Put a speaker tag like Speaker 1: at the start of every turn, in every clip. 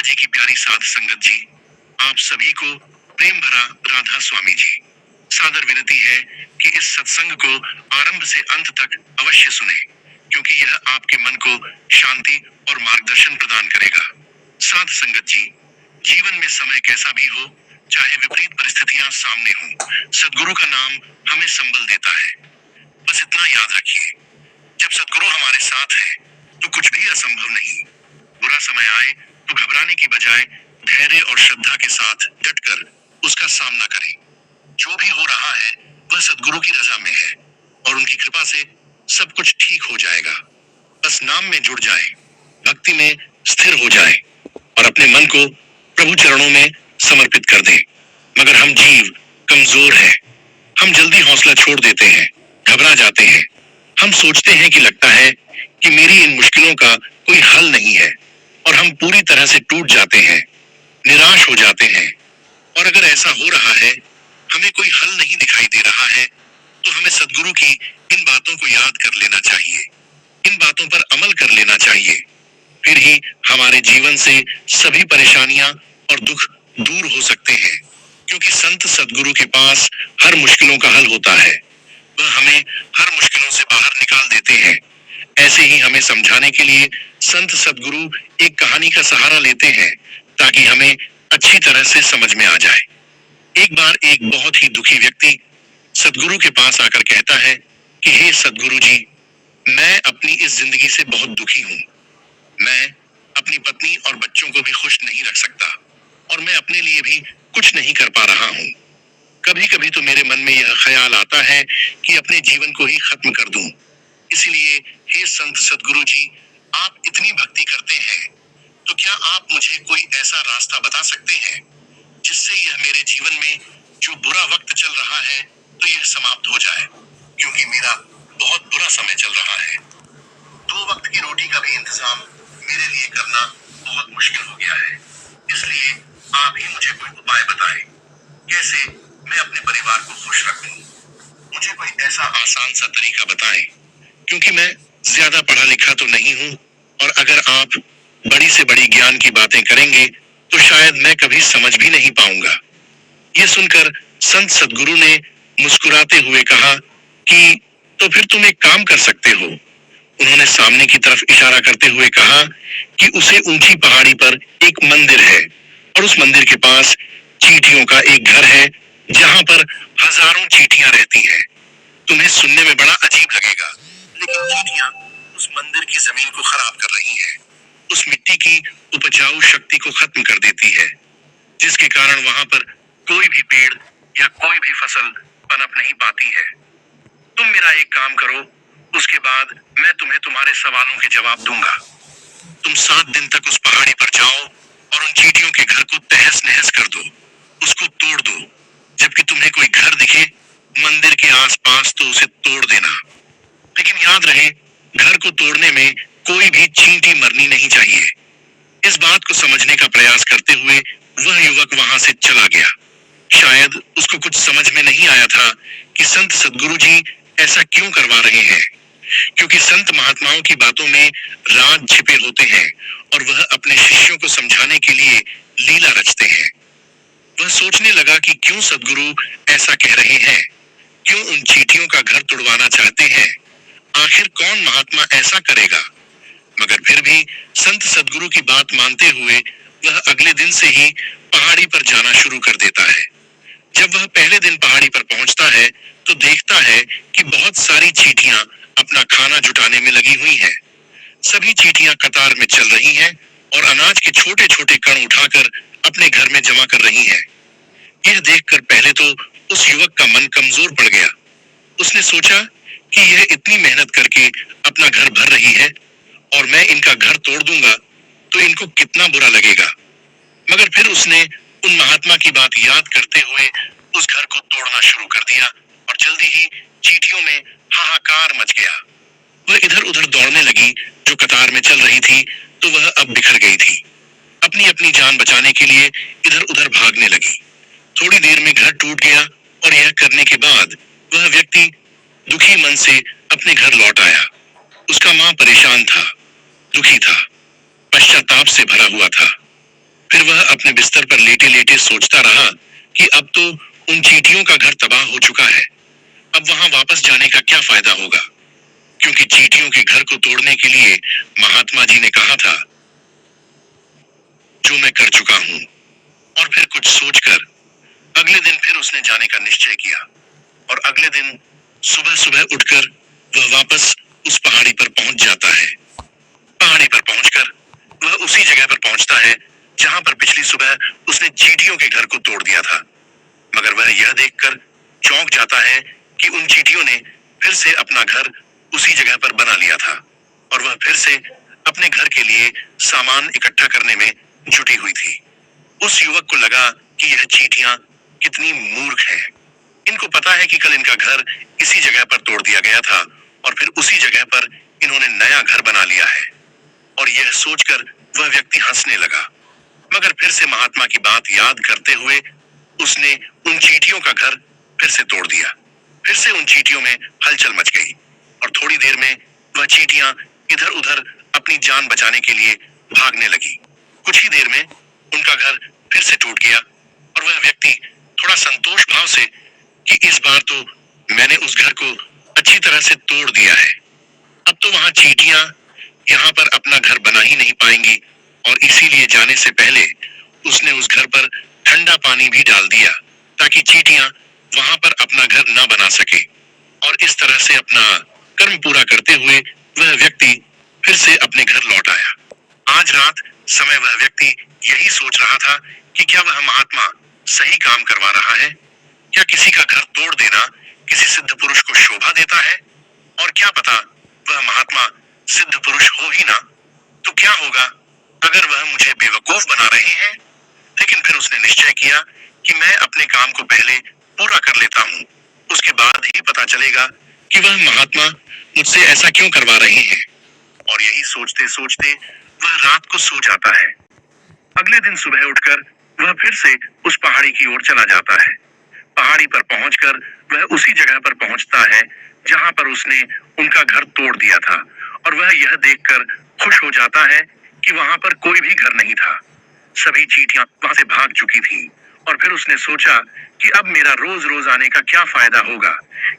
Speaker 1: जी की प्यारी साध संगत जी, आप सभी को प्रेम भरा राधा स्वामी जी। सादर विनती है कि इस सत्संग को आरंभ से अंत तक अवश्य सुने, क्योंकि यह आपके मन को शांति और मार्गदर्शन प्रदान करेगा। साध संगत जी, जीवन में समय कैसा भी हो, चाहे विपरीत परिस्थितियां सामने हो, सदगुरु का नाम हमें संबल देता है। बस इतना याद रखिए, जब सदगुरु हमारे साथ है तो कुछ भी असंभव नहीं। बुरा समय आए तो घबराने की बजाय धैर्य और श्रद्धा के साथ डटकर उसका सामना करें। जो भी हो रहा है वह सदगुरु की रजा में है और उनकी कृपा से सब कुछ ठीक हो जाएगा। बस नाम में जुड़ जाए, भक्ति में स्थिर हो जाए और अपने मन को प्रभु चरणों में समर्पित कर दें। मगर हम जीव कमजोर हैं। हम जल्दी हौसला छोड़ देते हैं, घबरा जाते हैं। हम सोचते हैं कि लगता है कि मेरी इन मुश्किलों का कोई हल नहीं है और हम पूरी तरह से टूट जाते हैं, निराश हो जाते हैं। और अगर ऐसा हो रहा है, हमें कोई हल नहीं दिखाई दे रहा है, तो हमें सदगुरु की इन बातों को याद कर लेना चाहिए, इन बातों पर अमल कर लेना चाहिए। फिर ही हमारे जीवन से सभी परेशानियां और दुख दूर हो सकते हैं, क्योंकि संत सदगुरु के पास हर मुश्किलों का हल होता है। वह हमें हर मुश्किलों से बाहर निकाल देते हैं। ऐसे ही हमें समझाने के लिए संत सदगुरु एक कहानी का सहारा लेते हैं, ताकि हमें अच्छी तरह से समझ में आ जाए। एक बार एक बहुत ही दुखी व्यक्ति सदगुरु के पास आकर कहता है कि हे सदगुरु जी, मैं अपनी इस जिंदगी से बहुत दुखी हूँ। मैं अपनी पत्नी और बच्चों को भी खुश नहीं रख सकता और मैं अपने लिए भी कुछ नहीं कर पा रहा हूँ। कभी कभी तो मेरे मन में यह ख्याल आता है कि अपने जीवन को ही खत्म कर दूं। इसलिए हे संत सदगुरु जी, आप इतनी भक्ति करते हैं, तो क्या आप मुझे कोई ऐसा रास्ता बता सकते हैं जिससे यह मेरे जीवन में जो बुरा वक्त चल रहा है तो यह समाप्त हो जाए, क्योंकि मेरा बहुत बुरा समय चल रहा है। 2 वक्त की रोटी का भी इंतजाम मेरे लिए करना बहुत मुश्किल हो गया है। इसलिए आप ही मुझे कोई उपाय बताएं, कैसे मैं अपने परिवार को खुश रखूं। मुझे कोई ऐसा आसान सा तरीका बताएं, क्योंकि मैं ज्यादा पढ़ा लिखा तो नहीं हूँ और अगर आप बड़ी से बड़ी ज्ञान की बातें करेंगे तो शायद मैं कभी समझ भी नहीं पाऊंगा। ये सुनकर संत सदगुरु ने मुस्कुराते हुए कहा कि तो फिर तुम एक काम कर सकते हो। उन्होंने सामने की तरफ इशारा करते हुए कहा कि उसे ऊंची पहाड़ी पर एक मंदिर है और उस मंदिर के पास चींटियों का एक घर है, जहां पर हजारों चींटियां रहती हैं। तुम्हें सुनने में बड़ा अजीब लगेगा, लेकिन चींटियां उस मंदिर की जमीन को खराब कर रही हैं, उस मिट्टी की उपजाऊ शक्ति को खत्म कर देती है, जिसके कारण वहां पर कोई भी पेड़ या कोई भी फसल पनप नहीं पाती है। तुम मेरा एक काम करो, उसके बाद मैं तुम्हें तुम्हारे सवालों के जवाब दूंगा। तुम 7 दिन तक उस पहाड़ी पर जाओ और उन चींटियों के घर को तहस नहस कर दो, उसको तोड़ दो। जबकि तुम्हें कोई घर दिखे मंदिर के आसपास तो उसे तोड़ देना, लेकिन याद रहे, घर को तोड़ने में कोई भी चींटी मरनी नहीं चाहिए। इस बात को समझने का प्रयास करते हुए वह युवक वहां से चला गया। शायद उसको कुछ समझ में नहीं आया था कि संत सदगुरु जी ऐसा क्यों करवा रहे हैं, क्योंकि संत महात्माओं की बातों में राज छिपे होते हैं और वह अपने शिष्यों को समझाने के लिए लीला रचते हैं। वह सोचने लगा कि क्यों सदगुरु ऐसा कह रहे हैं, क्यों उन चींटियों का घर तुड़वाना चाहते हैं। आखिर कौन महात्मा ऐसा करेगा। मगर फिर भी संत सदगुरु की बात मानते हुए वह अगले दिन से ही पहाड़ी पर जाना शुरू कर देता है। जब वह पहले दिन पहाड़ी पर पहुंचता है तो देखता है कि बहुत सारी चींटियां अपना खाना जुटाने में लगी हुई हैं। सभी चींटियां कतार में चल रही हैं और अनाज के छोटे छोटे कण उठाकर अपने घर में जमा कर रही हैं। यह देखकर पहले तो उस युवक का मन कमजोर पड़ गया। उसने सोचा कि यह इतनी मेहनत करके अपना घर भर रही है और मैं इनका घर तोड़ दूंगा तो इनको कितना बुरा लगेगा। मगर फिर उसने उन महात्मा की बात याद करते हुए उस घर को तोड़ना शुरू कर दिया और जल्दी ही चींटियों में हाहाकार मच गया। वह इधर उधर दौड़ने लगी, जो कतार में चल रही थी तो वह अब बिखर गई थी। अपनी अपनी जान बचाने के लिए इधर उधर भागने लगी। थोड़ी देर में घर टूट गया और यह करने के बाद वह व्यक्ति दुखी मन से अपने घर लौट आया। उसका मां परेशान था, दुखी था, पश्चाताप से भरा हुआ था। फिर वह अपने बिस्तर पर लेटे लेटे सोचता रहा कि अब तो उन चींटियों का घर तबाह हो चुका है। अब वहां वापस जाने का क्या फायदा होगा, क्योंकि चींटियों के घर को तोड़ने के लिए महात्मा जी ने कहा था, जो मैं कर चुका हूं। और फिर कुछ सोचकर अगले दिन फिर उसने जाने का निश्चय किया। और अगले दिन सुबह सुबह उठकर वह वापस उस पहाड़ी पर पहुंच जाता है। पहाड़ी पर पहुंचकर वह उसी जगह पर पहुंचता है जहां पर पिछली सुबह उसने चींटियों के घर को तोड़ दिया था। मगर वह यह देखकर चौंक जाता है कि उन चींटियों ने फिर से अपना घर उसी जगह पर बना लिया था और वह फिर से अपने घर के लिए सामान इकट्ठा करने में जुटी हुई थी। उस युवक को लगा कि यह चींटियां कितनी मूर्ख हैं। इनको पता है कि कल इनका घर इसी जगह पर तोड़ दिया गया था और फिर उसी जगह पर इन्होंने नया घर बना लिया है। और यह सोचकर वह व्यक्ति हंसने लगा। मगर फिर से महात्मा की बात याद करते हुए उसने उन चींटियों का घर फिर से तोड़ दिया। फिर से उन चींटियों में हलचल मच गई और थोड़ी देर में वह चींटियां इधर उधर अपनी जान बचाने के लिए भागने लगी। कुछ ही देर में उनका घर फिर से टूट गया और वह व्यक्ति थोड़ा संतोष भाव से कि इस बार तो मैंने उस घर को अच्छी तरह से तोड़ दिया है। अब तो वहां चींटियां यहाँ पर अपना घर बना ही नहीं पाएंगी और इसीलिए जाने से पहले उसने उस घर पर ठंडा पानी भी डाल दिया ताकि चींटियां वहां पर अपना घर ना बना सके। और इस तरह से अपना कर्म पूरा करते हुए वह व्यक्ति फिर से अपने घर लौट आया। आज रात समय वह व्यक्ति यही सोच रहा था कि क्या वह महात्मा सही काम करवा रहा है। क्या किसी का घर तोड़ देना किसी सिद्ध पुरुष को शोभा देता है? और क्या पता वह महात्मा सिद्ध पुरुष हो ही ना, तो क्या होगा अगर वह मुझे बेवकूफ बना रहे हैं। लेकिन फिर उसने निश्चय किया कि मैं अपने काम को पहले पूरा कर लेता हूँ, उसके बाद ही पता चलेगा कि वह महात्मा मुझसे ऐसा क्यों करवा रहे हैं। और यही सोचते सोचते वह रात को सो जाता है। अगले दिन सुबह उठकर वह फिर से उस पहाड़ी की ओर चला जाता है। पहाड़ी पर पहुंचकर वह उसी जगह पर पहुंचता है जहां पर उसने उनका घर तोड़ दिया था और वह यह देखकर खुश हो जाता है कि वहां पर कोई भी घर नहीं था। सभी चींटियां वहां से भाग चुकी थीं और फिर उसने सोचा कि अब मेरा रोज रोज आने का क्या फायदा होगा,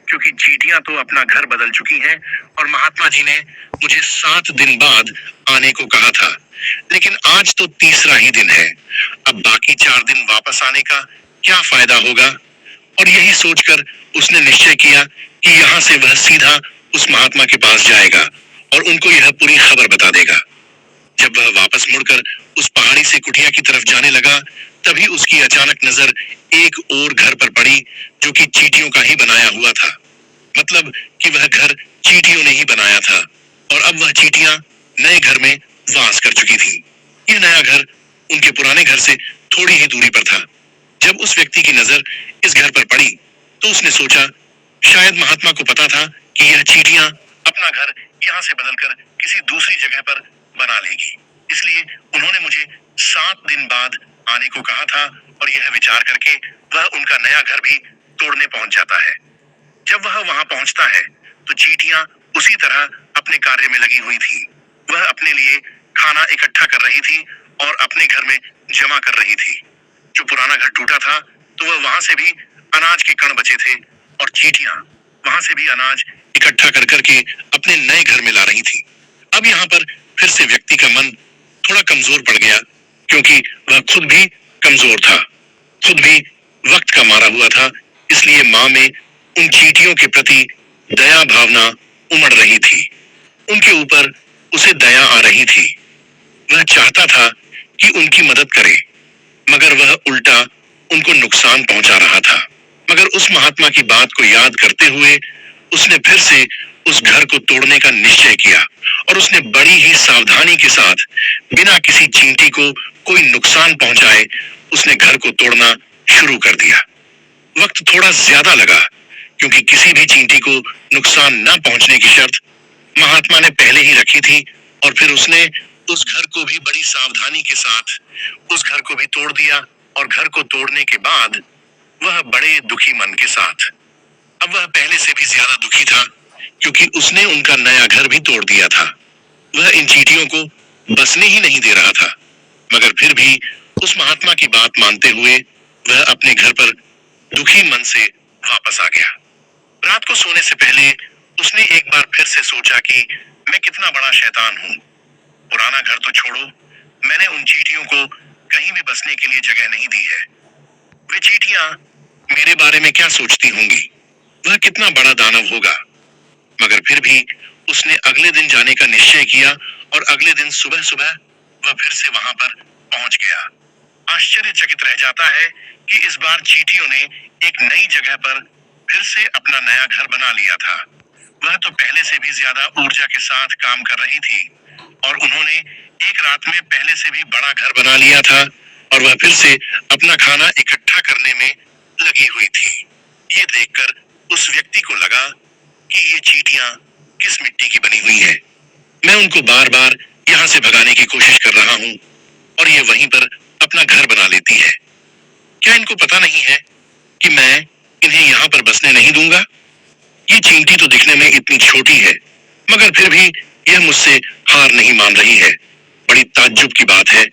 Speaker 1: क्योंकि चींटियां तो अपना घर बदल चुकी हैं और महात्मा जी ने मुझे 7 दिन बाद आने को कहा था। लेकिन आज तो तीसरा ही दिन है, अब बाकी 4 दिन वापस आने का क्या फायदा होगा। और यही सोचकर उसने निश्चय किया कि यहाँ से वह सीधा उस महात्मा के पास जाएगा और उनको यह पूरी खबर बता देगा। जब वह वापस मुड़कर उस पहाड़ी से कुटिया की तरफ जाने लगा, तभी उसकी अचानक नजर एक और घर पर पड़ी जो कि चींटियों का ही बनाया हुआ था। मतलब कि वह घर चींटियों ने ही बनाया था और अब वह चींटियां नए घर में वास कर चुकी थीं। यह नया घर उनके पुराने घर से थोड़ी ही दूरी पर था। जब उस व्यक्ति की नजर इस घर पर पड़ी तो उसने सोचा शायद महात्मा को पता था कि यह चींटियां अपना घर यहाँ से बदलकर किसी दूसरी जगह पर बना लेगी, इसलिए उन्होंने मुझे 7 दिन बाद आने को कहा था। और यह विचार करके वह उनका नया घर भी तोड़ने पहुंच जाता है। जब वह वहां पहुंचता है तो चींटियां उसी तरह अपने कार्य में लगी हुई थी। वह अपने लिए खाना इकट्ठा कर रही थी और अपने घर में जमा कर रही थी। जो पुराना घर टूटा था तो वह वहां से भी अनाज के कण बचे थे और चींटियां वहां से भी अनाज इकट्ठा कर करके अपने नए घर में ला रही थी। अब यहाँ पर फिर से व्यक्ति का मन थोड़ा कमजोर पड़ गया, क्योंकि वह खुद भी कमजोर था, खुद भी वक्त का मारा हुआ था। इसलिए माँ में उन चींटियों के प्रति दया भावना उमड़ रही थी। उनके ऊपर उसे दया आ रही थी। वह चाहता था कि उनकी मदद करे, मगर वह उल्टा उनको नुकसान पहुंचा रहा था। मगर उस महात्मा की बात को याद करते हुए उसने फिर से उस घर को तोड़ने का निश्चय किया और उसने बड़ी ही सावधानी के साथ बिना किसी चींटी को कोई नुकसान पहुंचाए उसने घर को तोड़ना शुरू कर दिया। वक्त थोड़ा ज्यादा लगा, क्योंकि किसी भी चींटी को नुकसान न पहुंचने की शर्त महात्मा ने पहले ही रखी थी। और फिर उसने उस घर को भी बड़ी सावधानी के साथ उस घर को भी तोड़ दिया और घर को तोड़ने के बाद वह बड़े दुखी मन के साथ, अब वह पहले से भी ज्यादा दुखी था, क्योंकि उसने उनका नया घर भी तोड़ दिया था। वह इन चींटियों को बसने ही नहीं दे रहा था, मगर फिर भी उस महात्मा की बात मानते हुए वह अपने घर पर दुखी मन से वापस आ गया। रात को सोने से पहले उसने एक बार फिर से सोचा कि मैं कितना बड़ा शैतान हूँ। पुराना घर तो छोड़ो, मैंने उन चींटियों को कहीं भी बसने के लिए जगह नहीं दी है। वे चींटियां मेरे बारे में क्या सोचती होंगी? वह कितना बड़ा दानव होगा। मगर फिर भी उसने अगले दिन जाने का निश्चय किया और अगले दिन सुबह सुबह वह फिर से वहां पर पहुंच गया। आश्चर्यचकित रह जाता है कि इस बार चींटियों ने एक नई जगह पर फिर से अपना नया घर बना लिया था। वह तो पहले से भी ज्यादा ऊर्जा के साथ काम कर रही थी और उन्होंने एक रात में पहले से भी बड़ा घर बना लिया था और वह फिर से अपना खाना इकट्ठा करने में लगी हुई थी। ये देखकर उस व्यक्ति को लगा कि ये चींटियां किस मिट्टी की बनी हुई हैं। मैं उनको बार बार यहाँ से भगाने की कोशिश कर रहा हूँ और ये वहीं पर अपना घर बना लेती है। क्या इनको पता नहीं है कि मैं इन्हें यहाँ पर बसने नहीं दूंगा? ये चींटी तो दिखने में इतनी छोटी है, मगर फिर भी यह मुझसे हार नहीं मान रही है। बड़ी ताज्जुब की बात है।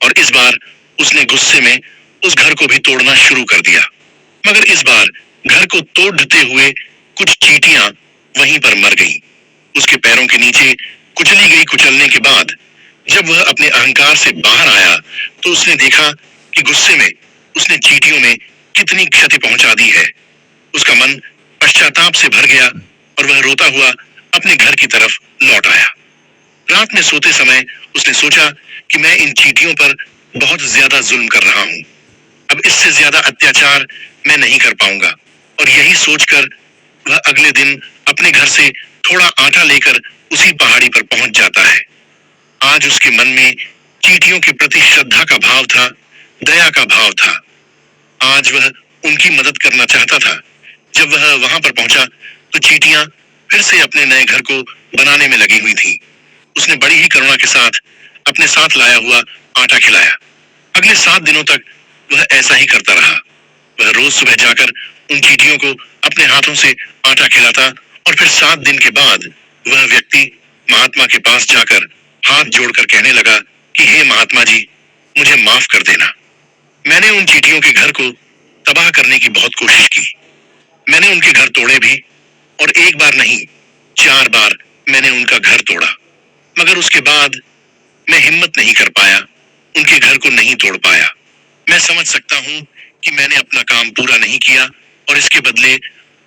Speaker 1: और इस बार उसने गुस्से में उस घर को भी तोड़ना शुरू कर दिया। मगर इस बार घर को तोड़ते हुए कुछ चींटियां वहीं पर मर गईं। उसके पैरों के नीचे कुचली गई। कुचलने के बाद जब वह अपने अहंकार से बाहर आया तो उसने देखा कि गुस्से में उसने चींटियों में कितनी क्षति पहुंचा दी है। उसका मन पश्चाताप से भर गया और वह रोता हुआ अपने घर की तरफ लौट आया। रात में सोते समय उसने सोचा कि मैं इन चींटियों पर बहुत ज्यादा जुल्म कर रहा हूँ। अब इससे ज्यादा अत्याचार मैं नहीं कर पाऊंगा। और यही सोचकर वह अगले दिन अपने घर से थोड़ा आटा लेकर उसी पहाड़ी पर पहुंच जाता है। आज उसके मन में चींटियों के प्रति श्रद्धा का भाव था, दया का भाव था। आज वह उनकी मदद करना चाहता था। जब वह वहां पर पहुंचा तो चींटियां फिर से अपने नए घर को बनाने में लगी हुई थीं। उसने बड़ी ही करुणा के साथ अपने साथ लाया हुआ आटा खिलाया। अगले 7 दिनों तक वह ऐसा ही करता रहा। वह रोज सुबह जाकर उन चींटियों को अपने हाथों से आटा खिलाता और फिर 7 दिन के बाद वह व्यक्ति महात्मा के पास जाकर हाथ जोड़कर कहने लगा कि हे महात्मा जी, मुझे माफ कर देना। मैंने उन चींटियों के घर को तबाह करने की बहुत कोशिश की। मैंने उनके घर तोड़े भी और एक बार नहीं 4 बार मैंने उनका घर तोड़ा। मगर उसके बाद मैं हिम्मत नहीं कर पाया, उनके घर को नहीं तोड़ पाया। मैं समझ सकता हूँ कि मैंने अपना काम पूरा नहीं किया और इसके बदले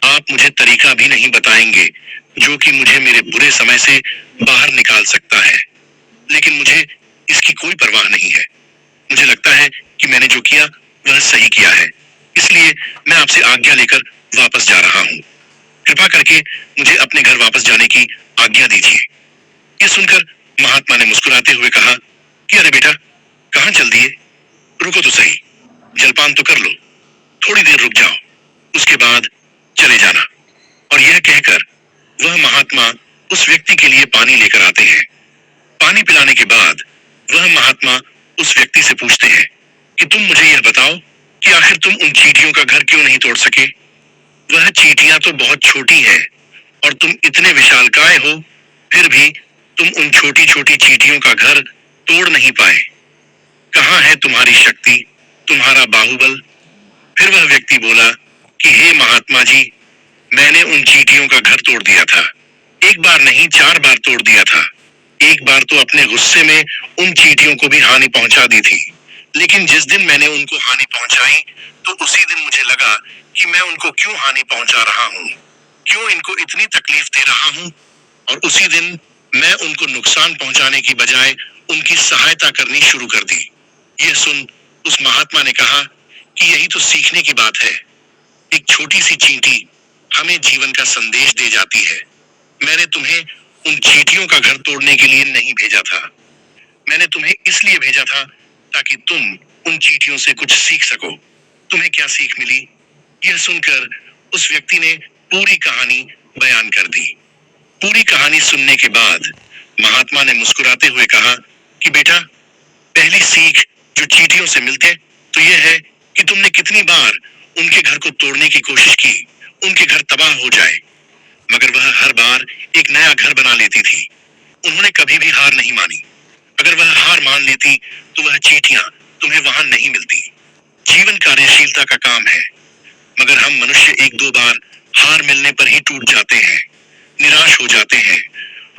Speaker 1: आप मुझे तरीका भी नहीं बताएंगे जो कि मुझे मेरे बुरे समय से बाहर निकाल सकता है। लेकिन मुझे इसकी कोई परवाह नहीं है। मुझे लगता है कि मैंने जो किया वह सही किया है, इसलिए मैं आपसे आज्ञा लेकर वापस जा रहा हूँ। कृपा करके मुझे अपने घर वापस जाने की आज्ञा दीजिए। ये सुनकर महात्मा ने मुस्कुराते हुए कहा कि अरे बेटा, कहाँ चल दिए? रुको तो सही, जलपान तो कर लो। थोड़ी देर रुक जाओ, उसके बाद चले जाना। और यह कहकर वह महात्मा उस व्यक्ति के लिए पानी लेकर आते हैं। पानी पिलाने के बाद वह महात्मा उस व्यक्ति से पूछते हैं कि तुम मुझे यह बताओ कि आखिर तुम उन चींटियों का घर क्यों नहीं तोड़ सके? वह चींटियां तो बहुत छोटी हैं और तुम इतने विशालकाय हो, फिर भी तुम उन छोटी छोटी चींटियों का घर तोड़ नहीं पाए। कहाँ है तुम्हारी शक्ति, तुम्हारा बाहुबल? फिर वह व्यक्ति बोला कि हे महात्मा जी, मैंने उन चींटियों का घर तोड़ दिया था। एक बार नहीं 4 बार तोड़ दिया था। एक बार तो अपने गुस्से में उन चींटियों को भी हानि पहुंचा दी थी। लेकिन जिस दिन मैंने उनको हानि पहुंचाई तो उसी दिन मुझे लगा कि मैं उनको क्यों हानि पहुंचा रहा हूँ, क्यों इनको इतनी तकलीफ दे रहा हूँ। और उसी दिन मैं उनको नुकसान पहुंचाने की बजाय उनकी सहायता करनी शुरू कर दी। यह सुन उस महात्मा ने कहा कि यही तो सीखने की बात है। एक छोटी सी चींटी हमें जीवन का संदेश दे जाती है। मैंने तुम्हें उन चींटियों का घर तोड़ने के लिए नहीं भेजा था। मैंने तुम्हें इसलिए भेजा था ताकि तुम उन चींटियों से कुछ सीख सको। तुम्हें क्या सीख मिली? यह सुनकर उस व्यक्ति ने पूरी कहानी बयान कर दी। पूरी कहानी सुनने के बाद महात्मा ने मुस्कुराते हुए कहा कि बेटा, पहली सीख जो चींटियों से मिलते तो यह है कि तुमने कितनी बार उनके घर को तोड़ने की कोशिश की, उनके घर तबाह हो जाए, मगर वह हर बार एक नया घर बना लेती थी। उन्होंने कभी भी हार नहीं मानी। अगर वह हार मान लेती तो वह चींटियां तुम्हें वहां नहीं मिलती। जीवन कार्यशीलता का काम है, मगर हम मनुष्य एक दो बार हार मिलने पर ही टूट जाते हैं, निराश हो जाते हैं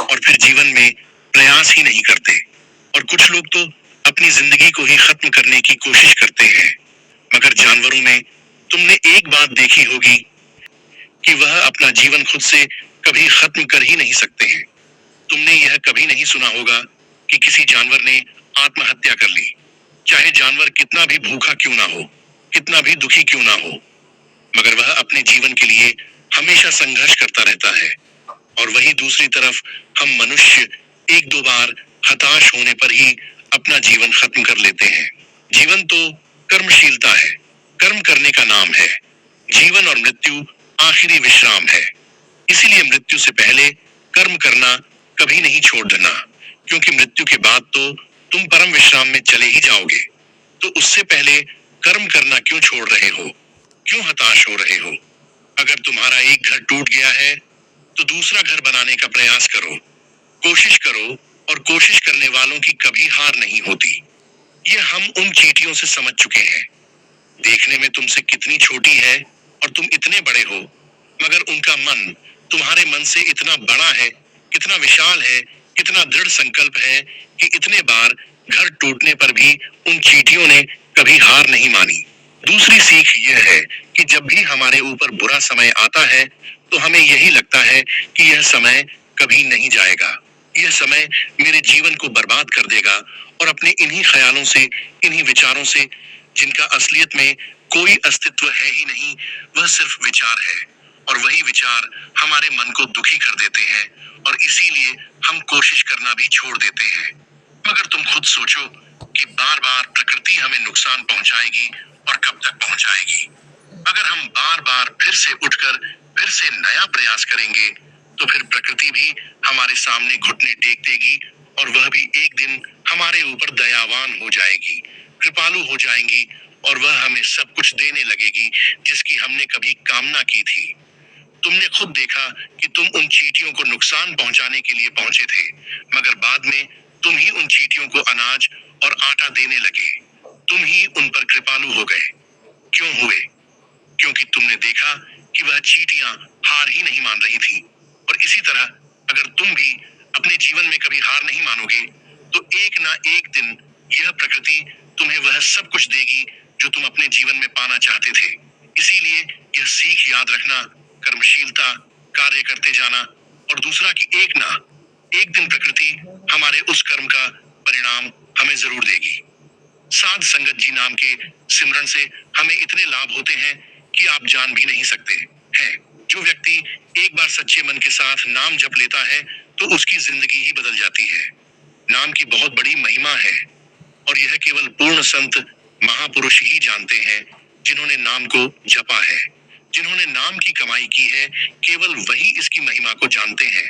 Speaker 1: और फिर जीवन में प्रयास ही नहीं करते। और कुछ लोग तो अपनी जिंदगी को ही खत्म करने की कोशिश करते हैं। मगर जानवरों में तुमने एक बात देखी होगी कि वह अपना जीवन खुद से कभी खत्म कर ही नहीं सकते हैं। तुमने यह कभी नहीं सुना होगा कि किसी जानवर ने आत्महत्या कर ली, चाहे जानवर कितना भी भूखा क्यों ना हो, कितना भी दुखी क्यों ना हो, मगर वह अपने जीवन के लिए हमेशा संघर्ष करता रहता है। और वही दूसरी तरफ हम मनुष्य एक दो बार हताश होने पर ही अपना जीवन खत्म कर लेते हैं। जीवन तो कर्मशीलता है, कर्म करने का नाम है। जीवन और मृत्यु आखिरी विश्राम है। इसीलिए मृत्यु से पहले कर्म करना कभी नहीं छोड़ देना, क्योंकि मृत्यु के बाद तो तुम परम विश्राम में चले ही जाओगे। तो उससे पहले कर्म करना क्यों छोड़ रहे हो? क्यों हताश हो रहे हो? अगर तुम्हारा एक घर टूट गया है तो दूसरा घर बनाने का प्रयास करो, कोशिश करो। और कोशिश करने वालों की कभी हार नहीं होती। ये हम उन चींटियों से समझ चुके हैं। देखने में तुमसे कितनी छोटी है और तुम इतने बड़े हो, मगर उनका मन तुम्हारे मन से इतना बड़ा है, कितना विशाल है, कितना दृढ़ संकल्प है कि इतने बार घर टूटने पर भी उन चींटियों ने कभी हार नहीं मानी। दूसरी सीख यह है कि जब भी हमारे ऊपर बुरा समय आता है तो हमें यही लगता है कि यह समय कभी नहीं जाएगा, यह समय मेरे जीवन को बर्बाद कर देगा। और अपने इन्हीं ख्यालों से, इन्हीं विचारों से, जिनका असलियत में कोई अस्तित्व है ही नहीं, वह सिर्फ विचार है, और वही विचार हमारे मन को दुखी कर देते हैं और इसीलिए हम कोशिश करना भी छोड़ देते हैं। मगर तुम खुद सोचो कि बार बार प्रकृति हमें नुकसान पहुंचाएगी और कब तक पहुंचाएगी? अगर हम बार बार फिर से उठकर फिर से नया प्रयास करेंगे तो फिर प्रकृति भी हमारे सामने घुटने टेक देगी और वह भी एक दिन हमारे ऊपर दयावान हो जाएगी, कृपालु हो जाएंगी और वह हमें सब कुछ देने लगेगी जिसकी हमने कभी कामना की थी। तुमने खुद देखा कि तुम उन चींटियों को नुकसान पहुंचाने के लिए पहुंचे थे, मगर बाद में तुम ही उन चींटियों को अनाज और आटा देने लगे। तुम ही उन पर कृपालु हो गए। क्यों हुए? क्योंकि तुमने देखा कि वह चींटियां हार ही नहीं मान रही थी। और इसी तरह अगर तुम भी अपने जीवन में कभी हार नहीं मानोगे तो एक ना एक दिन यह प्रकृति तुम्हें वह सब कुछ देगी जो तुम अपने जीवन में पाना चाहते थे। इसीलिए यह सीख याद रखना, कर्मशीलता, कार्य करते जाना, और दूसरा कि एक ना एक दिन प्रकृति हमारे उस कर्म का परिणाम हमें जरूर देगी। साध संगत जी नाम के सिमरन से हमें इतने लाभ होते हैं कि आप जान भी नहीं सकते हैं। जो व्यक्ति एक बार सच्चे मन के साथ नाम जप लेता है तो उसकी जिंदगी ही बदल जाती है। नाम की बहुत बड़ी महिमा है और यह केवल पूर्ण संत महापुरुष ही जानते हैं जिन्होंने नाम को जपा है। जिन्होंने नाम की कमाई की है, केवल वही इसकी महिमा को जानते हैं।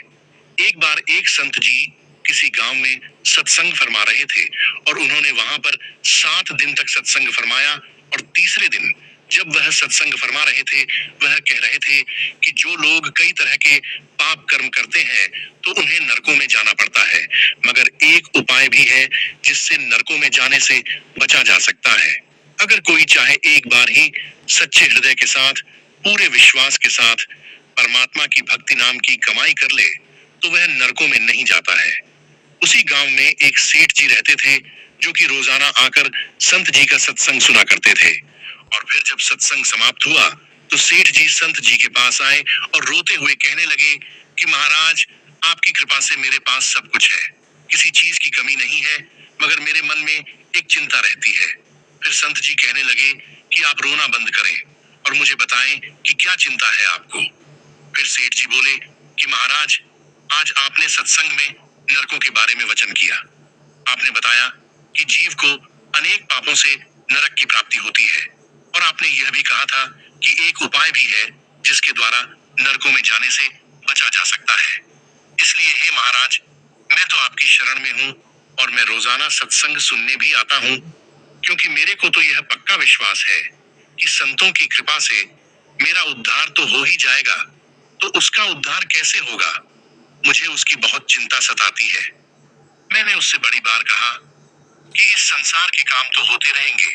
Speaker 1: एक बार एक संत जी किसी गांव में सत्संग फरमा रहे थे और उन्होंने वहां पर 7 दिन तक सत्संग फरमाया। और तीसरे दिन जब वह सत्संग फरमा रहे थे, वह कह रहे थे कि जो लोग कई तरह के पाप कर्म करते हैं तो उन्हें नरकों में जाना पड़ता है, मगर एक उपाय भी है जिससे नरकों में जाने से बचा जा सकता है। अगर कोई चाहे एक बार ही सच्चे हृदय के साथ, पूरे विश्वास के साथ परमात्मा की भक्ति नाम की कमाई कर ले तो वह नरकों में नहीं जाता है। उसी गांव में एक सेठ जी रहते थे जो कि रोजाना आकर संत जी का सत्संग सुना करते थे। और फिर जब सत्संग समाप्त हुआ तो सेठ जी संत जी के पास आए और रोते हुए कहने लगे कि महाराज, आपकी कृपा से मेरे पास सब कुछ है, किसी चीज की कमी नहीं है, मगर मेरे मन में एक चिंता रहती है। फिर संत जी कहने लगे कि आप रोना बंद करें और मुझे बताएं कि क्या चिंता है आपको। फिर सेठ जी बोले कि महाराज, आज आपने सत्संग में नरकों के बारे में वचन किया। आपने बताया कि जीव को अनेक पापों से नरक की प्राप्ति होती है, और आपने यह भी कहा था कि एक उपाय भी है जिसके द्वारा नरकों में जाने से बचा जा सकता है। इसलिए हे महाराज, मैं तो आपकी शरण में हूँ और मैं रोजाना सत्संग सुनने भी आता हूँ, क्योंकि मेरे को तो यह पक्का विश्वास है कि संतों की कृपा से मेरा उद्धार तो हो ही जाएगा। तो उसका उद्धार कैसे होगा, मुझे उसकी बहुत चिंता सताती है। मैंने उससे बड़ी बार कहा कि इस संसार के काम तो होते रहेंगे,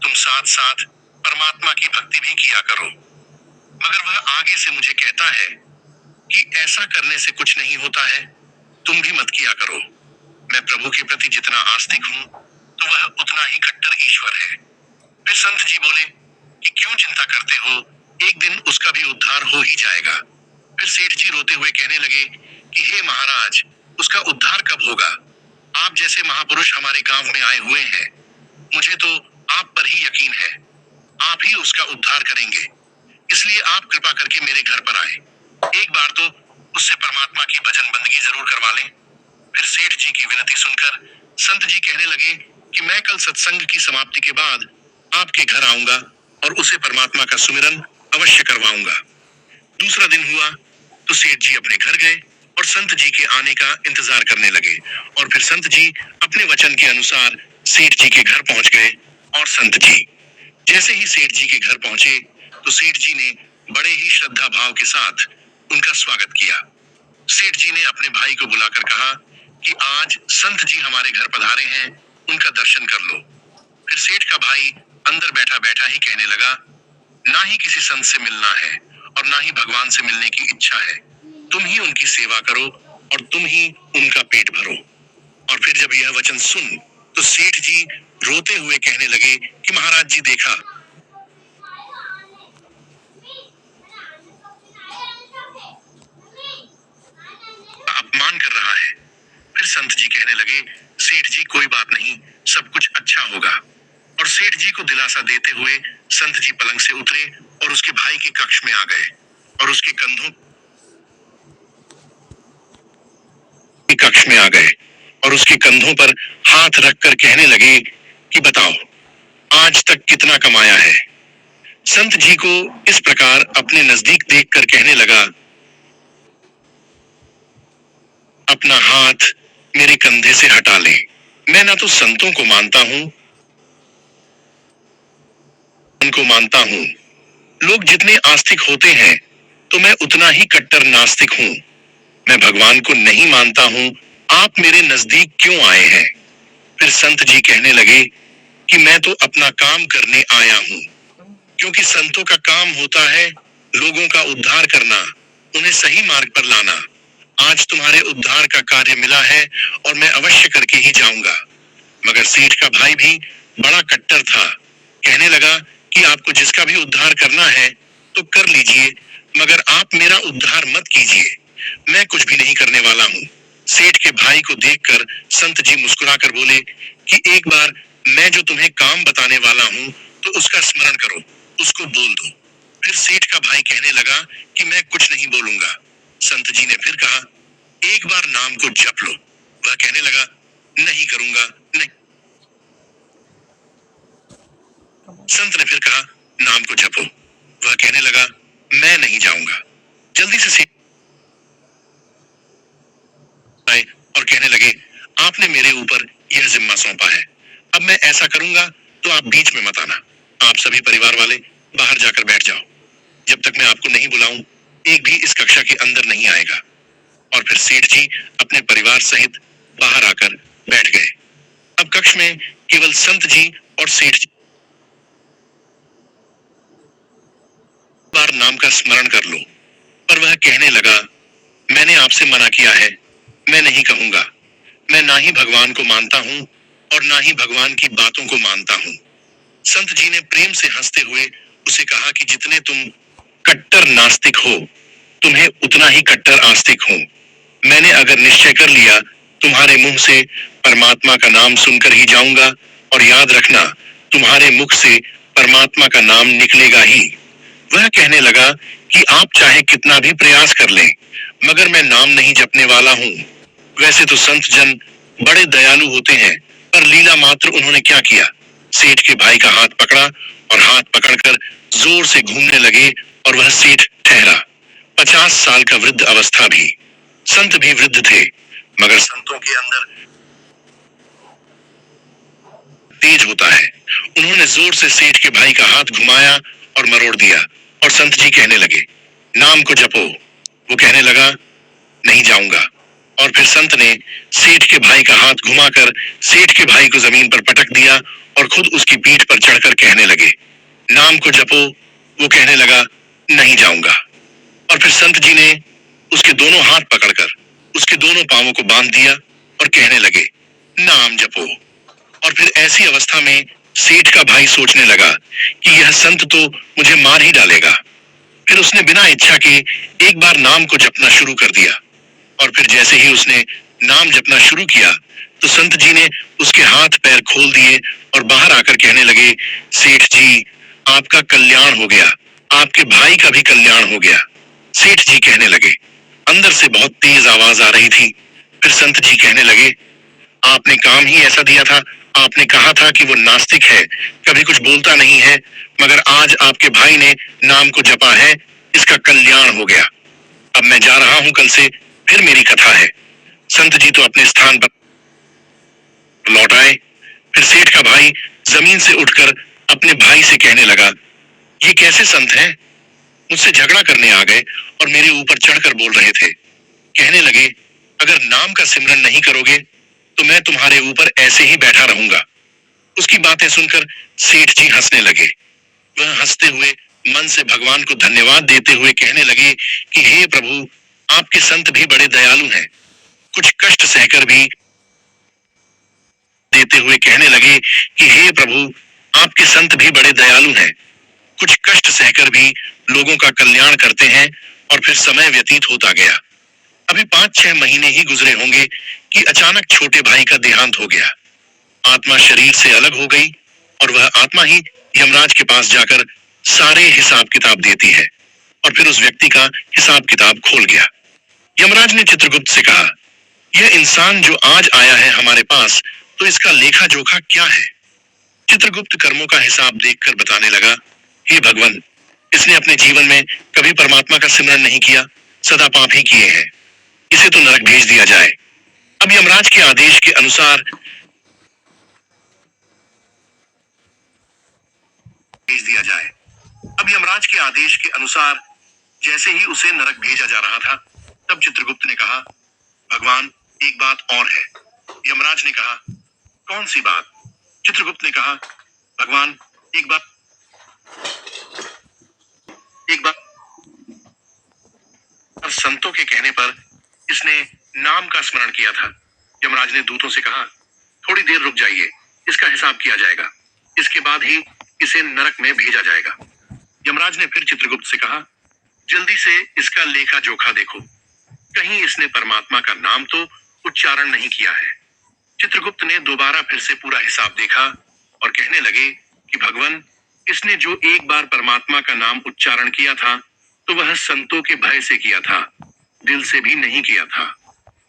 Speaker 1: तुम साथ साथ परमात्मा की भक्ति भी किया करो। मगर वह आगे से मुझे कहता है कि ऐसा करने से कुछ नहीं होता है, तुम भी मत किया करो। मैं प्रभु के प्रति जितना आस्तिक हूँ, तो वह उतना ही कट्टर ईश्वर है। फिर संत जी बोले कि क्यों चिंता करते हो, एक दिन उसका भी उद्धार हो ही जाएगा। फिर सेठ जी रोते हुए कहने लगे कि हे महाराज, उसका उद्धार कब होगा? आप जैसे महापुरुष हमारे गांव में आए हुए हैं, मुझे तो आप पर ही यकीन है, आप ही उसका उद्धार करेंगे। इसलिए आप कृपा करके मेरे घर पर आए, एक बार तो उससे परमात्मा की भजन बंदगी जरूर करवा लें। फिर सेठ जी की विनती सुनकर संत जी कहने लगे कि मैं कल सत्संग की समाप्ति के बाद आपके घर आऊंगा और उसे परमात्मा का सुमिरन अवश्य करवाऊंगा। दूसरा दिन हुआ तो सेठ जी अपने घर गए और संत जी के आने का इंतजार करने लगे। और फिर संत जी अपने वचन के अनुसार सेठ जी के घर पहुंच गए। और संत जी जैसे ही सेठ जी के घर पहुंचे, तो सेठ जी ने बड़े ही श्रद्धा भाव के साथ उनका स्वागत किया। सेठ जी ने अपने भाई को बुलाकर कहा कि आज संत जी हमारे घर पधारे हैं, उनका दर्शन कर लो। फिर सेठ का भाई अंदर बैठा बैठा ही कहने लगा, ना ही किसी संत से मिलना है और ना ही भगवान से मिलने की इच्छा है, तुम ही उनकी सेवा करो और तुम ही उनका पेट भरो। और फिर जब यह वचन सुन, तो सेठ जी रोते हुए कहने लगे कि महाराज जी देखा, अपमान कर रहा है। फिर संत जी कहने लगे, सेठ जी कोई बात नहीं, सब कुछ अच्छा होगा। और सेठ जी को दिलासा देते हुए संत जी पलंग से उतरे और उसके भाई के कक्ष में आ गए और उसके कंधों के कक्ष में आ गए और उसके कंधों पर हाथ रखकर कहने लगे कि बताओ, आज तक कितना कमाया है? संत जी को इस प्रकार अपने नजदीक देखकर कहने लगा, अपना हाथ मेरे कंधे से हटा ले। मैं ना तो संतों को मानता हूं, उनको मानता हूं। लोग जितने आस्तिक होते हैं, तो मैं उतना ही कट्टर नास्तिक हूं। मैं भगवान को नहीं मानता हूं, आप मेरे नजदीक क्यों आए हैं? फिर संत जी कहने लगे कि मैं तो अपना काम करने आया हूं, क्योंकि संतों का काम होता है लोगों का उद्धार करना, उन्हें सही मार्ग पर लाना। आज तुम्हारे उद्धार का कार्य मिला है और मैं अवश्य करके ही जाऊंगा। मगर सेठ का भाई भी बड़ा कट्टर था, कहने लगा कि आपको जिसका भी उद्धार करना है तो कर लीजिए, मगर आप मेरा उद्धार मत कीजिए, मैं कुछ भी नहीं करने वाला हूँ। सेठ के भाई को देखकर संत जी मुस्कुराकर बोले कि एक बार मैं जो तुम्हें काम बताने वाला हूँ, तो उसका स्मरण करो, उसको बोल दो। फिर सेठ का भाई कहने लगा कि मैं कुछ नहीं बोलूंगा। संत जी ने फिर कहा, एक बार नाम को जप लो। वह कहने लगा, नहीं करूंगा, नहीं। संत ने फिर कहा, नाम को जपो। वह कहने लगा, मैं नहीं जाऊंगा। जल्दी से सेठ आए और कहने लगे, आपने मेरे ऊपर यह जिम्मा सौंपा है, अब मैं ऐसा करूंगा तो आप बीच में मत आना। आप सभी परिवार वाले बाहर जाकर बैठ जाओ, जब तक मैं आपको नहीं बुलाऊं, एक भी इस कक्षा के अंदर नहीं आएगा। और फिर सेठ जी अपने परिवार सहित बाहर आकर बैठ गए। अब कक्ष में केवल संत जी और सेठ जी। बार नाम का स्मरण कर लो। पर वह कहने लगा, मैंने आपसे मना किया है, मैं नहीं कहूंगा। मैं ना ही भगवान को मानता हूँ और ना ही भगवान की बातों को मानता हूँ। संत जी ने प्रेम से हंसते हुए उसे कहा कि जितने तुम कट्टर नास्तिक हो, तुम्हें उतना ही कट्टर आस्तिक हूँ। मैंने अगर निश्चय कर लिया, तुम्हारे मुंह से परमात्मा का नाम सुनकर ही जाऊंगा, और याद रखना, तुम्हारे मुख से परमात्मा का नाम निकलेगा ही। वह कहने लगा कि आप चाहे कितना भी प्रयास कर लें, मगर मैं नाम नहीं जपने वाला हूँ। वैसे तो संत जन बड़े दयालु होते हैं, पर लीला मात्र उन्होंने क्या किया, सेठ के भाई का हाथ पकड़ा और हाथ पकड़कर जोर से घूमने लगे और वह सेठ ठहरा। 50 साल का वृद्ध अवस्था भी। संत भी वृद्ध थे, मगर संतों के अंदर तेज होता है। उन्होंने जोर से सेठ के भाई का हाथ घुमाया और मरोड़ दिया और संत जी कहने लगे, नाम को जपो। वो कहने लगा, नहीं जाऊंगा। और फिर संत ने सेठ के भाई का हाथ घुमाकर सेठ के भाई को जमीन पर पटक दिया और खुद उसकी पीठ पर चढ़कर कहने लगे, नाम को जपो। वो कहने लगा, नहीं जाऊंगा। और फिर संत जी ने उसके दोनों हाथ पकड़कर उसके दोनों पांवों को बांध दिया और कहने लगे, नाम जपो। और फिर ऐसी अवस्था में सेठ का भाई सोचने लगा कि यह संत तो मुझे मार ही डालेगा। फिर उसने बिना इच्छा के एक बार नाम को जपना शुरू कर दिया और फिर जैसे ही उसने नाम जपना शुरू किया तो संत जी ने उसके हाथ पैर खोल दिए और बाहर आकर कहने लगे, सेठ जी, आपका कल्याण हो गया, आपके भाई का भी कल्याण हो गया। सेठ जी कहने लगे। अंदर से बहुत तेज आवाज आ रही थी। फिर संत जी कहने लगे, आपने काम ही ऐसा दिया था। आपने कहा था कि वो नास्तिक है, कभी कुछ बोलता नहीं है, मगर आज आपके भाई ने नाम को जपा है, इसका कल्याण हो गया। अब मैं जा रहा हूं, कल से फिर मेरी कथा है। संत जी तो अपने स्थान पर लौट आए। फिर सेठ का भाई जमीन से उठकर अपने भाई से कहने लगा, ये कैसे संत हैं? मुझसे झगड़ा करने आ गए और मेरे ऊपर चढ़कर बोल रहे थे। कहने लगे, अगर नाम का सिमरन नहीं करोगे तो मैं तुम्हारे ऊपर ऐसे ही बैठा रहूंगा। उसकी बातें सुनकर सेठ जी हंसने लगे। वह हंसते हुए मन से भगवान को धन्यवाद देते हुए कहने लगे कि हे प्रभु, आपके संत भी बड़े दयालु हैं। कुछ कष्ट सहकर भी देते हुए कहने लगे कि हे प्रभु, आपके संत भी बड़े दयालु हैं। कुछ कष्ट सहकर भी लोगों का कल्याण करते हैं। और फिर समय व्यतीत होता गया। अभी 5-6 महीने ही गुजरे होंगे कि अचानक छोटे भाई का देहांत हो गया। आत्मा शरीर से अलग हो गई और वह आत्मा ही यमराज के पास जाकर सारे हिसाब किताब देती है और फिर उस व्यक्ति का हिसाब किताब खोल गया। यमराज ने चित्रगुप्त से कहा, यह इंसान जो आज आया है हमारे पास, तो इसका लेखा जोखा क्या है? चित्रगुप्त कर्मों का हिसाब देखकर बताने लगा, हे भगवान, इसने अपने जीवन में कभी परमात्मा का सिमरन नहीं किया, सदा पाप ही किए हैं। इसे तो नरक भेज दिया जाए। अब यमराज के आदेश के अनुसार भेज दिया जाए। अब यमराज के आदेश के अनुसार जैसे ही उसे नरक भेजा जा रहा था, तब चित्रगुप्त ने कहा, भगवान, एक बात और है। यमराज ने कहा, कौन सी बात? चित्रगुप्त ने कहा, भगवान, एक बात एक बार संतों के कहने पर इसने नाम का स्मरण किया था। यमराज ने दूतों से कहा, थोड़ी देर रुक जाइए, इसका हिसाब किया जाएगा, इसके बाद ही इसे नरक में भेजा जाएगा। यमराज ने फिर चित्रगुप्त से कहा, जल्दी से इसका लेखा जोखा देखो, कहीं इसने परमात्मा का नाम तो उच्चारण नहीं किया है। चित्रगुप्त ने दोबारा फिर से पूरा हिसाब देखा और कहने लगे कि भगवान, इसने जो एक बार परमात्मा का नाम उच्चारण किया था, तो वह संतों के भय से किया था, दिल से भी नहीं किया था,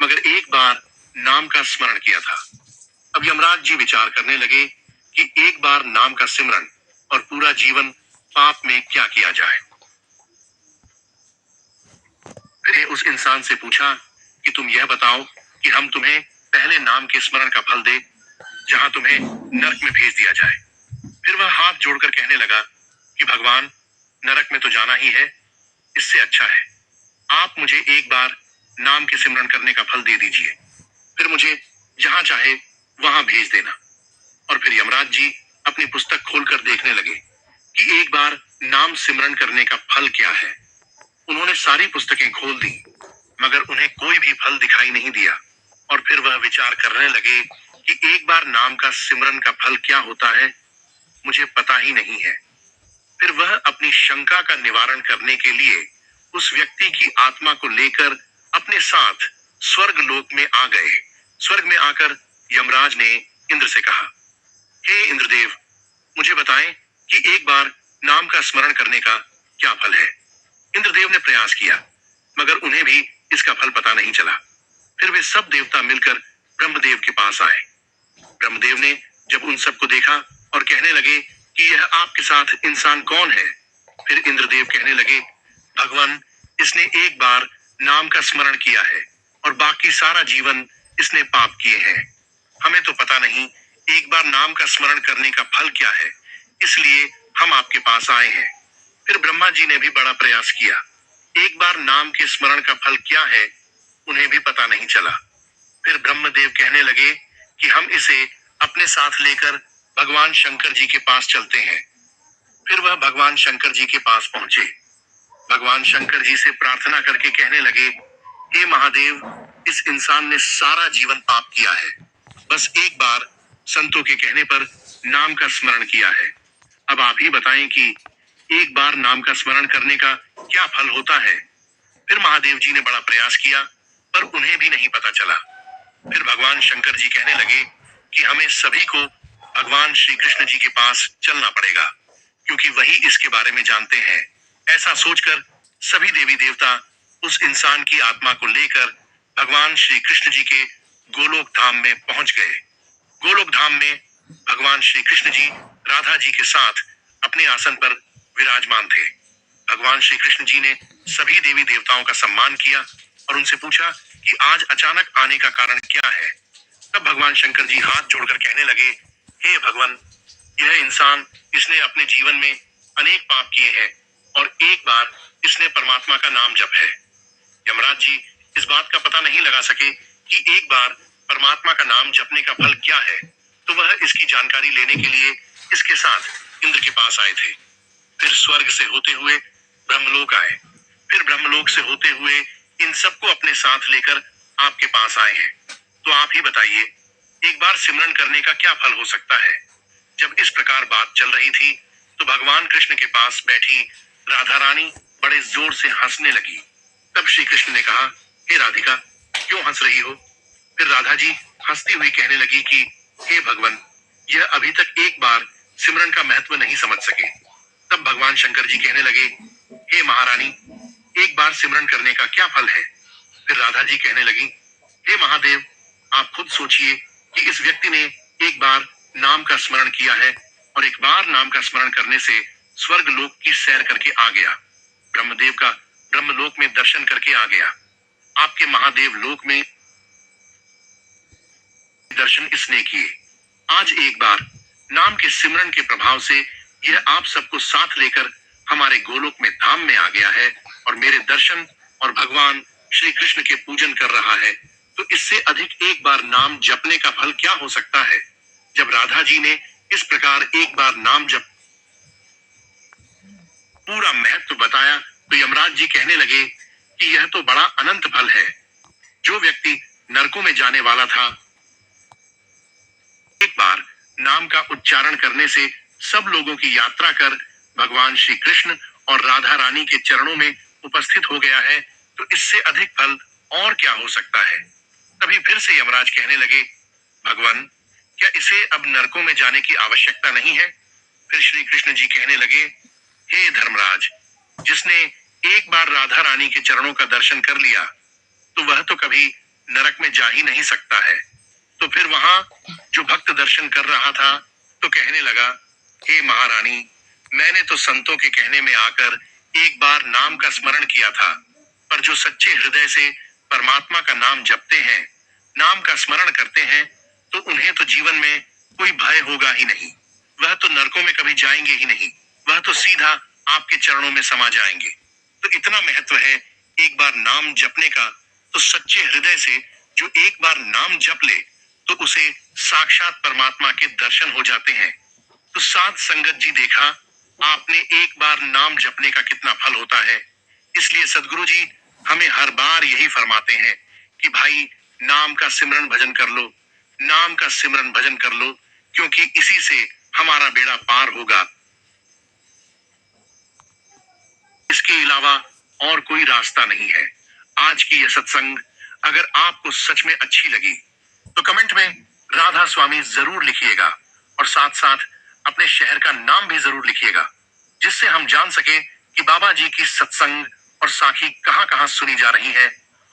Speaker 1: मगर एक बार नाम का स्मरण किया था। अब यमराज जी विचार करने लगे कि एक बार नाम का सिमरन और पूरा जीवन पाप में क्या किया जाए। फिर उस इंसान से पूछा कि तुम यह बताओ कि हम तुम्हें पहले नाम के स्मरण का फल दे, जहां तुम्हें नरक में भेज दिया जाए। फिर वह हाथ जोड़कर कहने लगा कि भगवान, नरक में तो जाना ही है, इससे अच्छा है आप मुझे एक बार नाम के सिमरन करने का फल दे दीजिए, फिर मुझे जहां चाहे वहां भेज देना। और फिर यमराज जी अपनी पुस्तक खोलकर देखने लगे कि एक बार नाम सिमरन करने का फल क्या है। उन्होंने सारी पुस्तकें खोल दी, मगर उन्हें कोई भी फल दिखाई नहीं दिया। और फिर वह विचार करने लगे कि एक बार नाम का सिमरन का फल क्या होता है, मुझे पता ही नहीं है। फिर वह अपनी शंका का निवारण करने के लिए उस व्यक्ति की आत्मा को लेकर अपने साथ स्वर्ग लोक में आ गए। स्वर्ग में आकर यमराज ने इंद्र से कहा, हे इंद्रदेव, मुझे बताएं कि एक बार नाम का स्मरण करने का क्या फल है। इंद्रदेव ने प्रयास किया, मगर उन्हें भी इसका फल पता नहीं चला। फिर वे सब देवता मिलकर ब्रह्मदेव के पास आए। ब्रह्मदेव ने जब उन सबको देखा और कहने लगे कि यह आपके साथ इंसान कौन है, फिर इंद्रदेव कहने लगे, भगवान, इसने एक बार नाम का स्मरण किया है और बाकी सारा जीवन इसने पाप किए हैं। हमें तो पता नहीं एक बार नाम का स्मरण करने का फल क्या है, इसलिए हम आपके पास आए हैं। फिर ब्रह्मा जी ने भी बड़ा प्रयास किया, एक बार नाम के स्मरण का फल क्या है, उन्हें भी पता नहीं चला। फिर ब्रह्मदेव कहने लगे कि हम इसे अपने साथ लेकर भगवान शंकर जी के पास चलते हैं। फिर वह भगवान शंकर जी के पास पहुंचे। भगवान शंकर जी से प्रार्थना करके कहने लगे, हे महादेव, इस इंसान ने सारा जीवन पाप किया है, बस एक बार संतों के कहने पर नाम का स्मरण किया है। अब आप ही बताएं कि एक बार नाम का स्मरण करने का क्या फल होता है। फिर महादेव जी ने बड़ा प्रयास किया, पर उन्हें भी नहीं पता चला। फिर भगवान शंकर जी कहने लगे कि हमें सभी को भगवान श्री कृष्ण जी के पास चलना पड़ेगा, क्योंकि वही इसके बारे में जानते हैं। ऐसा सोचकर सभी देवी देवता उस इंसान की आत्मा को लेकर भगवान श्री कृष्ण जी के गोलोक धाम में पहुंच गए। गोलोक धाम में भगवान श्री कृष्ण जी राधा जी के साथ अपने आसन पर विराजमान थे। भगवान श्री कृष्ण जी ने सभी देवी देवताओं का सम्मान किया और उनसे पूछा कि आज अचानक आने का कारण क्या है। तब भगवान शंकर जी हाथ जोड़कर कहने लगे, हे भगवान, यह इंसान, इसने अपने जीवन में अनेक पाप किए हैं और एक बार इसने परमात्मा का नाम जप है। यमराज जी इस बात का पता नहीं लगा सके कि एक बार परमात्मा का नाम जपने का फल क्या है, तो वह इसकी जानकारी लेने के लिए इसके साथ इंद्र के पास आए थे। फिर स्वर्ग से होते हुए ब्रह्मलोक आए। फिर ब्रह्मलोक से होते हुए इन सबको अपने साथ लेकर आपके पास आए हैं। तो आप ही बताइए, एक बार सिमरन करने का क्या फल हो सकता है। जब इस प्रकार बात चल रही थी तो भगवान कृष्ण के पास बैठी राधा रानी बड़े जोर से हंसने लगी। तब श्री कृष्ण ने कहा, हे राधिका, क्यों हंस रही हो। फिर राधा जी हंसती हुई कहने लगी कि हे भगवान, यह अभी तक एक बार सिमरन का महत्व नहीं समझ सके। तब भगवान शंकर जी कहने लगे, हे महारानी, एक बार सिमरन करने का क्या फल है। फिर राधा जी कहने लगी, हे महादेव, आप खुद सोचिए कि इस व्यक्ति ने एक बार नाम का स्मरण किया है और एक बार नाम का स्मरण करने से स्वर्ग लोक की सैर करके आ गया, ब्रह्मदेव का ब्रह्मलोक में दर्शन करके आ गया, आपके महादेव लोक में दर्शन इसने किए। आज एक बार नाम के सिमरन के प्रभाव से यह आप सबको साथ लेकर हमारे गोलोक में धाम में आ गया है और मेरे दर्शन और भगवान श्री कृष्ण के पूजन कर रहा है। तो इससे अधिक एक बार नाम जपने का फल क्या हो सकता है। जब राधा जी ने इस प्रकार एक बार नाम जप पूरा महत्व बताया तो यमराज जी कहने लगे कि यह तो बड़ा अनंत फल है। जो व्यक्ति नरकों में जाने वाला था, एक बार नाम का उच्चारण करने से सब लोगों की यात्रा कर भगवान श्री कृष्ण और राधा रानी के चरणों में उपस्थित हो गया है, तो इससे अधिक फल और क्या हो सकता है। तभी फिर से यमराज कहने लगे, भगवान, क्या इसे अब नरकों में जाने की आवश्यकता नहीं है। फिर श्री कृष्ण जी कहने लगे, हे धर्मराज, जिसने एक बार राधा रानी के चरणों का दर्शन कर लिया तो वह तो कभी नरक में जा ही नहीं सकता है। तो फिर वहां जो भक्त दर्शन कर रहा था तो कहने लगा, हे महारानी, मैंने तो संतों के कहने में आकर एक बार नाम का स्मरण किया था, पर जो सच्चे हृदय से परमात्मा का नाम जपते हैं, नाम का स्मरण करते हैं, तो उन्हें तो जीवन में कोई भय होगा ही नहीं। वह तो नरकों में कभी जाएंगे ही नहीं, वह तो सीधा आपके चरणों में समा जाएंगे। तो इतना महत्व है एक बार नाम जपने का। तो सच्चे हृदय से जो एक बार नाम जप ले तो उसे साक्षात परमात्मा के दर्शन हो जाते हैं। तो साथ संगत जी, देखा आपने एक बार नाम जपने का कितना फल होता है। इसलिए सदगुरु जी हमें हर बार यही फरमाते हैं कि भाई नाम का सिमरन भजन कर लो, नाम का सिमरन भजन कर लो, क्योंकि इसी से हमारा बेड़ा पार होगा। इसके अलावा और कोई रास्ता नहीं है। आज की यह सत्संग अगर आपको सच में अच्छी लगी तो कमेंट में राधा स्वामी जरूर लिखिएगा और साथ साथ अपने शहर का नाम भी जरूर लिखिएगा, जिससे हम जान सके कि बाबा जी की सत्संग और साखी कहां कहां सुनी जा रही है।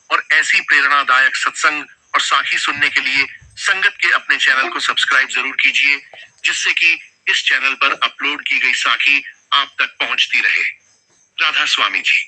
Speaker 1: और ऐसी प्रेरणादायक सत्संग और साखी सुनने के लिए संगत के अपने चैनल को सब्सक्राइब जरूर कीजिए, जिससे कि इस चैनल पर अपलोड की गई साखी आप तक पहुंचती रहे। राधा स्वामी जी।